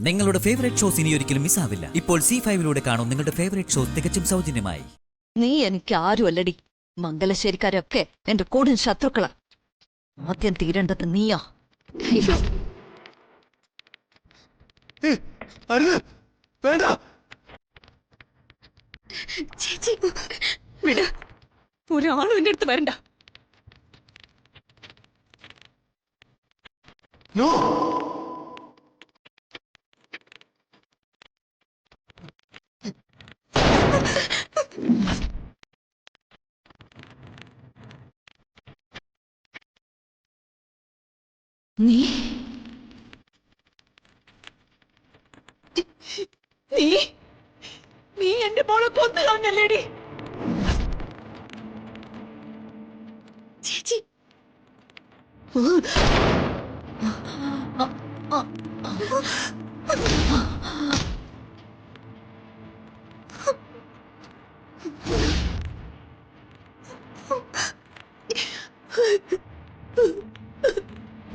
നിങ്ങളുടെ favourite shows ഇനി ഒരിക്കലും മിസ്സാവില്ല. ഇപ്പോൾ C5 കാണും നിങ്ങളുടെ ഫേവറേറ്റ് ഷോസ് തികച്ചും സൗജന്യമായി. നീ എനിക്ക് ആരുമല്ലടി. മംഗലശ്ശേരിക്കാരൊക്കെ എന്റെ കൂടെ ശത്രുക്കളാ. ആദ്യം തീരേണ്ടത് നീയാ. വേണ്ട ചേച്ചി വിട. ഒരാളും എന്റെ അടുത്ത് വരണ്ട. നോ നീ നീ നീ എന്റെ മോളെ കൊന്നു കളഞ്ഞല്ലേടി. ചേച്ചി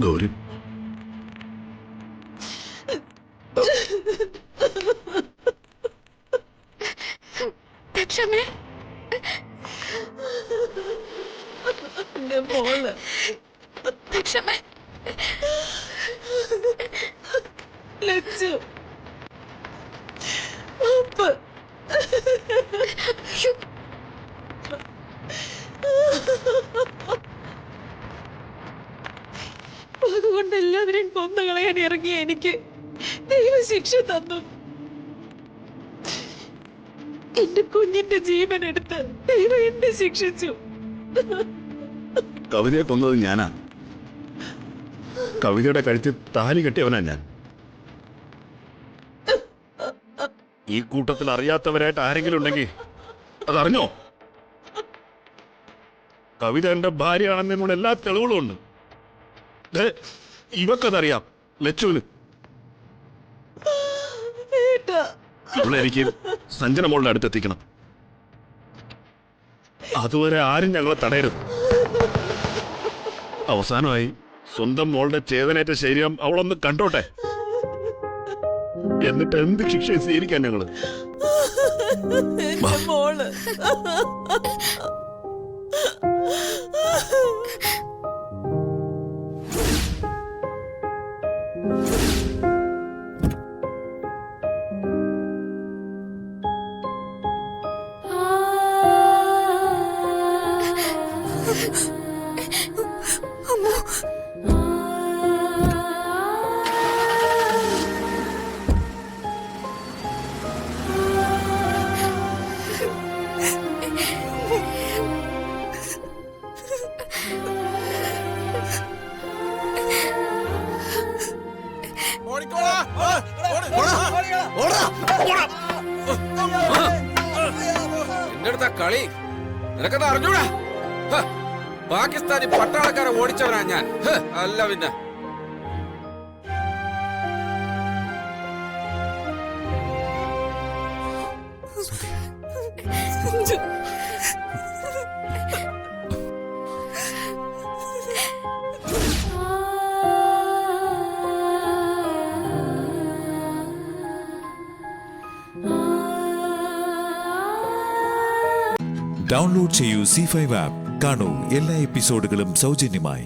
ഗൗരി ക്ഷമേ. എന്റെ മോള് ക്ഷമേ. ലച്ചു ഉപ്പ്. അതുകൊണ്ട് എല്ലാവരെയും കൊന്നു കളയാൻ ഇറങ്ങിയ എനിക്ക് ദൈവശിക്ഷ തന്നു. എന്റെ കുഞ്ഞിന്റെ ജീവൻ എടുത്ത് ദൈവം എന്നെ ശിക്ഷിച്ചു. കവിതയെ കൊന്നത് ഞാനാ. കവിതയുടെ കഴുത്തിൽ താലി കെട്ടിയവനാ ഞാൻ. ഈ കൂട്ടത്തിൽ അറിയാത്തവരായിട്ട് ആരെങ്കിലും ഉണ്ടെങ്കിൽ അതറിഞ്ഞോ? കവിത എന്റെ ഭാര്യയാണെന്നതിനുള്ള എല്ലാ തെളിവുകളും ഉണ്ട്. ഇവക്കതറിയാം, ലച്ചുവിന്. ഇവിടെ എനിക്ക് സഞ്ജന മോളുടെ അടുത്തെത്തിക്കണം. അതുവരെ ആരും ഞങ്ങളെ തടയരുത്. അവസാനമായി സ്വന്തം മോളുടെ ചേതനേറ്റ ശരീരം അവളൊന്ന് കണ്ടോട്ടെ. എന്നിട്ട് എന്ത് ശിക്ഷ സ്വീകരിക്കാൻ ഞങ്ങള്. മോള് എന്റെ കളി നിനക്കത് അറിഞ്ഞൂടാ. പാകിസ്ഥാനി പട്ടാളക്കാരെ ഓടിച്ചവനാ ഞാൻ. അല്ല പിന്നെ ഡൗൺലോഡ് ചെയ്യൂ C5 ആപ്പ്. കാണൂ എല്ലാ എപ്പിസോഡുകളും സൗജന്യമായി.